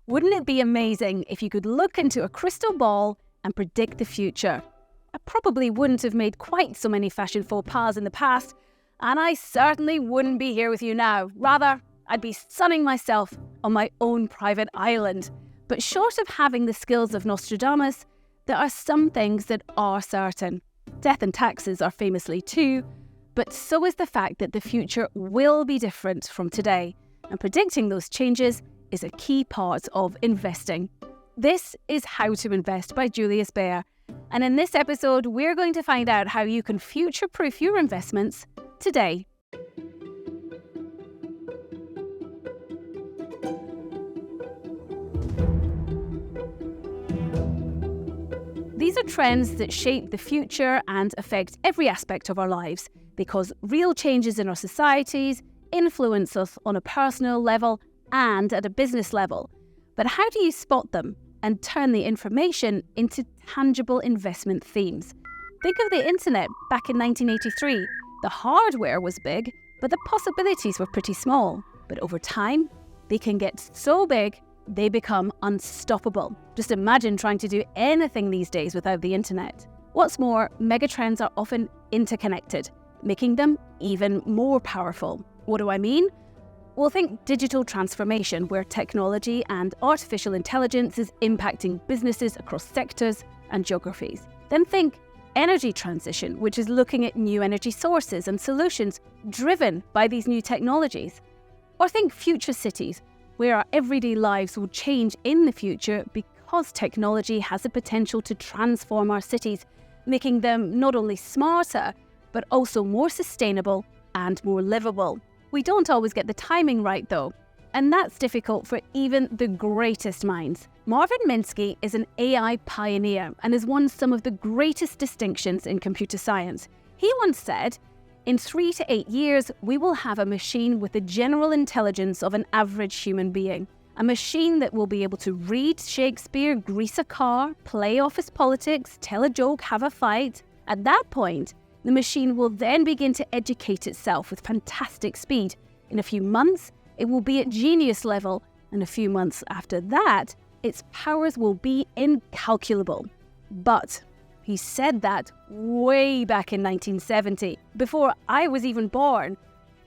Wouldn't it be amazing if you could look into a crystal ball and predict the future? I probably wouldn't have made quite so many fashion faux pas in the past, and I certainly wouldn't be here with you now. Rather, I'd be sunning myself on my own private island. But short of having the skills of Nostradamus, there are some things that are certain. Death and taxes are famously too, but so is the fact that the future will be different from today, and predicting those changes is a key part of investing. This is How to Invest by Julius Baer, and in this episode we're going to find out how you can future-proof your investments today. These are trends that shape the future and affect every aspect of our lives because real changes in our societies influence us on a personal level and at a business level. But how do you spot them and turn the information into tangible investment themes? Think of the internet back in 1983. The hardware was big, but the possibilities were pretty small. But over time, they can get so big, they become unstoppable. Just imagine trying to do anything these days without the internet. What's more, megatrends are often interconnected, making them even more powerful. What do I mean? Well, think digital transformation, where technology and artificial intelligence is impacting businesses across sectors and geographies. Then think energy transition, which is looking at new energy sources and solutions driven by these new technologies. Or think future cities, where our everyday lives will change in the future because technology has the potential to transform our cities, making them not only smarter, but also more sustainable and more livable. We don't always get the timing right though, and that's difficult for even the greatest minds. Marvin Minsky is an AI pioneer and has won some of the greatest distinctions in computer science. He once said, "In 3 to 8 years, we will have a machine with the general intelligence of an average human being. A machine that will be able to read Shakespeare, grease a car, play office politics, tell a joke, have a fight. At that point, the machine will then begin to educate itself with fantastic speed. In a few months, it will be at genius level, and a few months after that, its powers will be incalculable." But he said that way back in 1970, before I was even born,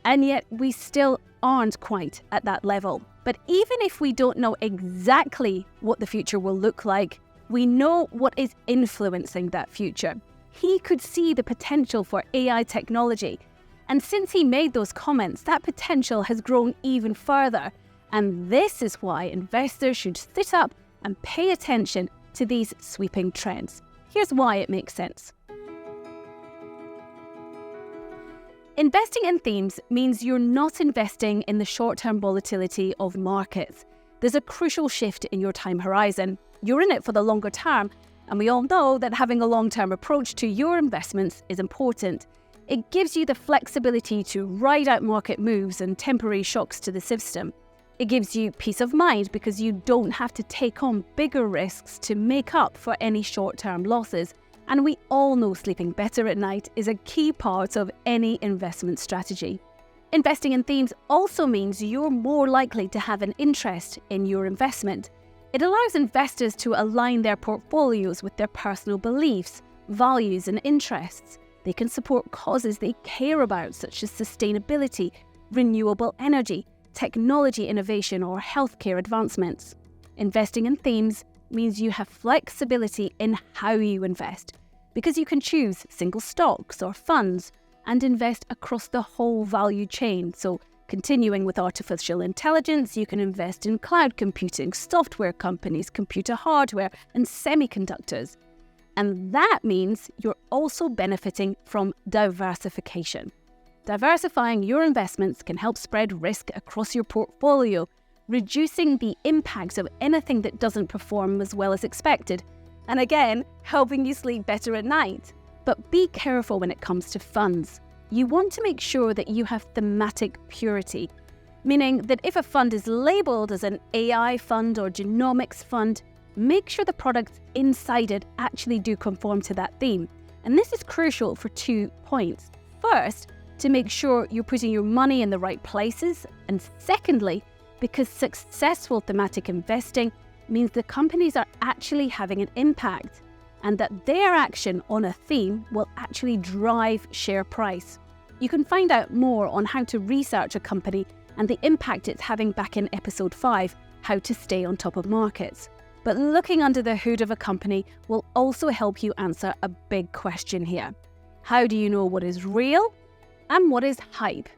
and yet we still aren't quite at that level. But even if we don't know exactly what the future will look like, we know what is influencing that future. He could see the potential for AI technology, and since he made those comments, that potential has grown even further. And this is why investors should sit up and pay attention to these sweeping trends. Here's why it makes sense. Investing in themes means you're not investing in the short-term volatility of markets. There's a crucial shift in your time horizon. You're in it for the longer term, and we all know that having a long-term approach to your investments is important. It gives you the flexibility to ride out market moves and temporary shocks to the system. It gives you peace of mind because you don't have to take on bigger risks to make up for any short-term losses. And we all know sleeping better at night is a key part of any investment strategy. Investing in themes also means you're more likely to have an interest in your investment. It allows investors to align their portfolios with their personal beliefs, values, and interests. They can support causes they care about, such as sustainability, renewable energy, technology innovation, or healthcare advancements. Investing in themes means you have flexibility in how you invest, because you can choose single stocks or funds and invest across the whole value chain. So, continuing with artificial intelligence, you can invest in cloud computing, software companies, computer hardware, and semiconductors. And that means you're also benefiting from diversification. Diversifying your investments can help spread risk across your portfolio, reducing the impact of anything that doesn't perform as well as expected, and again, helping you sleep better at night. But be careful when it comes to funds. You want to make sure that you have thematic purity, meaning that if a fund is labeled as an AI fund or genomics fund, make sure the products inside it actually do conform to that theme. And this is crucial for 2 points. First, to make sure you're putting your money in the right places, and secondly, because successful thematic investing means the companies are actually having an impact and that their action on a theme will actually drive share price. You can find out more on how to research a company and the impact it's having back in episode 5, How to Stay on Top of Markets. But looking under the hood of a company will also help you answer a big question here. How do you know what is real and what is hype?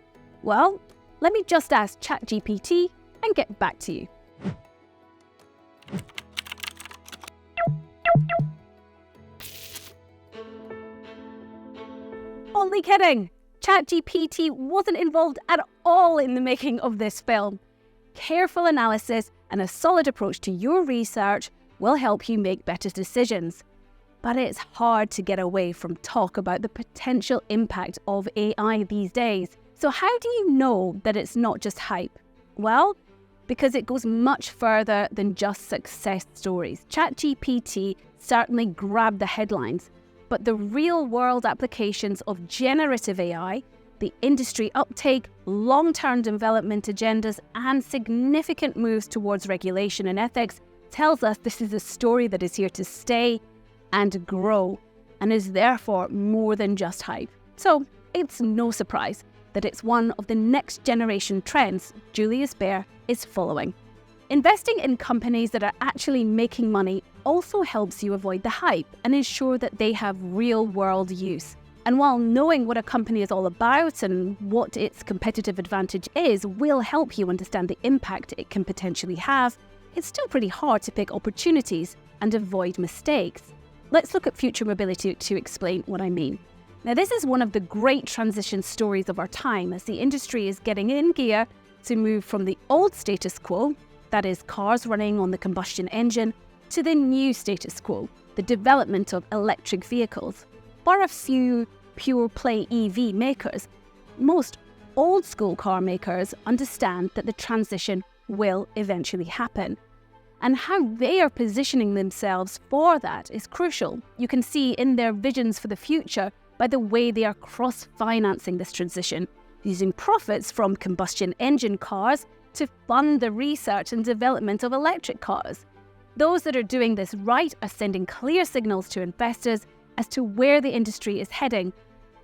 Well, let me just ask ChatGPT and get back to you. Only kidding! ChatGPT wasn't involved at all in the making of this film. Careful analysis and a solid approach to your research will help you make better decisions. But it's hard to get away from talk about the potential impact of AI these days. So how do you know that it's not just hype? Well, because it goes much further than just success stories. ChatGPT certainly grabbed the headlines, but the real-world applications of generative AI, the industry uptake, long-term development agendas, and significant moves towards regulation and ethics tells us this is a story that is here to stay and grow, and is therefore more than just hype. So it's no surprise that it's one of the next generation trends Julius Baer is following. Investing in companies that are actually making money also helps you avoid the hype and ensure that they have real-world use. And while knowing what a company is all about and what its competitive advantage is will help you understand the impact it can potentially have, it's still pretty hard to pick opportunities and avoid mistakes. Let's look at future mobility to explain what I mean. Now, this is one of the great transition stories of our time as the industry is getting in gear to move from the old status quo, that is cars running on the combustion engine, to the new status quo, the development of electric vehicles. Bar a few pure-play EV makers, most old-school car makers understand that the transition will eventually happen. And how they are positioning themselves for that is crucial. You can see in their visions for the future by the way they are cross-financing this transition, using profits from combustion engine cars to fund the research and development of electric cars. Those that are doing this right are sending clear signals to investors as to where the industry is heading,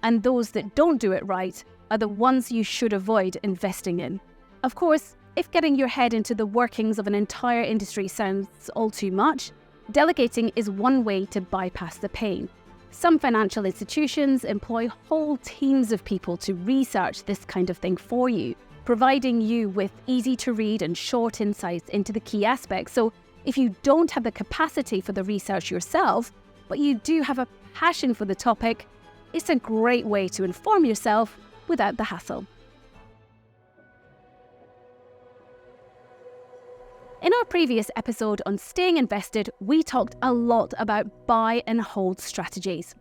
and those that don't do it right are the ones you should avoid investing in. Of course, if getting your head into the workings of an entire industry sounds all too much, delegating is one way to bypass the pain. Some financial institutions employ whole teams of people to research this kind of thing for you, providing you with easy-to-read and short insights into the key aspects. So if you don't have the capacity for the research yourself, but you do have a passion for the topic, it's a great way to inform yourself without the hassle. In our previous episode on staying invested, we talked a lot about buy and hold strategies.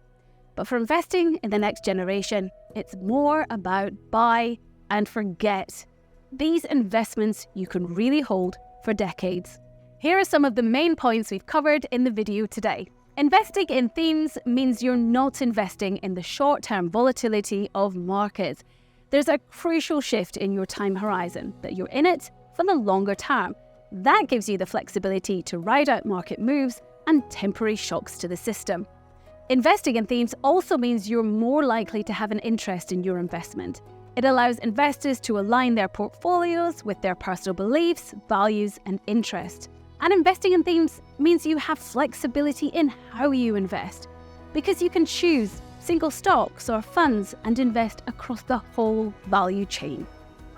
But for investing in the next generation, it's more about buy and forget. These investments you can really hold for decades. Here are some of the main points we've covered in the video today. Investing in themes means you're not investing in the short-term volatility of markets. There's a crucial shift in your time horizon, that you're in it for the longer term. That gives you the flexibility to ride out market moves and temporary shocks to the system. Investing in themes also means you're more likely to have an interest in your investment. It allows investors to align their portfolios with their personal beliefs, values, and interests. And investing in themes means you have flexibility in how you invest, because you can choose single stocks or funds and invest across the whole value chain.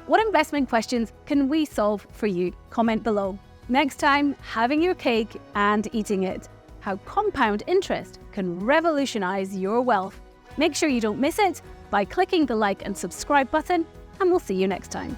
What investment questions can we solve for you? Comment below. Next time, having your cake and eating it. How compound interest can revolutionize your wealth. Make sure you don't miss it by clicking the like and subscribe button, and we'll see you next time.